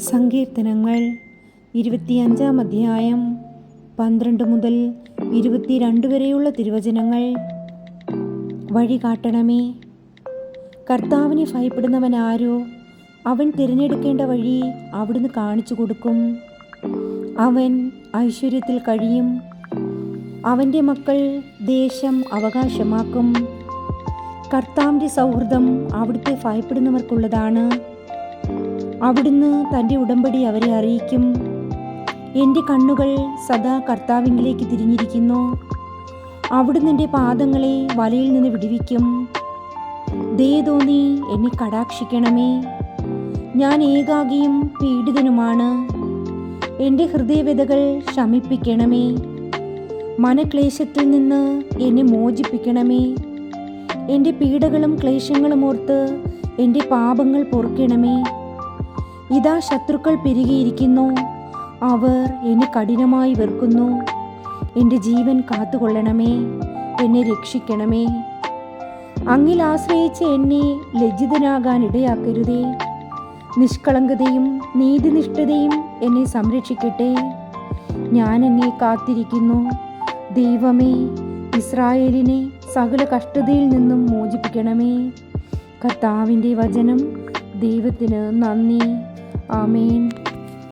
സങ്കീർത്തനങ്ങൾ 25 അധ്യായം 12 മുതൽ 22 വരെയുള്ള തിരുവചനങ്ങൾ. വഴി കാട്ടണമേ. കർത്താവിനെ ഭയപ്പെടുന്നവനാരോ? അവൻ തിരഞ്ഞെടുക്കേണ്ട വഴി അവിടുന്ന് കാണിച്ചു കൊടുക്കും. അവൻ ഐശ്വര്യത്തിൽ കഴിയും. അവൻ്റെ മക്കൾ ദേശം അവകാശമാക്കും. കർത്താവിൻ്റെ സൗഹൃദം അവിടുത്തെ ഭയപ്പെടുന്നവർക്കുള്ളതാണ്. അവിടുന്ന് തൻ്റെ ഉടമ്പടി അവരെ അറിയിക്കും. എൻ്റെ കണ്ണുകൾ സദാ കർത്താവിങ്കിലേക്ക് തിരിഞ്ഞിരിക്കുന്നു. അവിടുന്ന് എൻ്റെ പാദങ്ങളെ വലയിൽ നിന്ന് വിടുവിക്കും. ദയ തോന്നി എന്നെ കടാക്ഷിക്കണമേ. ഞാൻ ഏകാകിയും പീഡിതനുമാണ്. എൻ്റെ ഹൃദയവ്യതകൾ ശമിപ്പിക്കണമേ. മനക്ലേശത്തിൽ നിന്ന് എന്നെ മോചിപ്പിക്കണമേ. എൻ്റെ പീഡകളും ക്ലേശങ്ങളും ഓർത്ത് എൻ്റെ പാപങ്ങൾ പൊറുക്കണമേ. ഇതാ ശത്രുക്കൾ പെരുകിയിരിക്കുന്നു. അവർ എന്നെ കഠിനമായി വെറുക്കുന്നു. എൻ്റെ ജീവൻ കാത്തുകൊള്ളണമേ. എന്നെ രക്ഷിക്കണമേ. അങ്ങിൽ ആശ്രയിച്ച് എന്നെ ലജ്ജിതനാകാൻ ഇടയാക്കരുതേ. നിഷ്കളങ്കതയും നീതിനിഷ്ഠതയും എന്നെ സംരക്ഷിക്കട്ടെ. ഞാൻ അങ്ങേ കാത്തിരിക്കുന്നു. ദൈവമേ, ഇസ്രായേലിനെ സകല കഷ്ടതയിൽ നിന്നും മോചിപ്പിക്കണമേ. കർത്താവിൻ്റെ വചനം. ദൈവത്തിന് നന്ദി. ആമേൻ.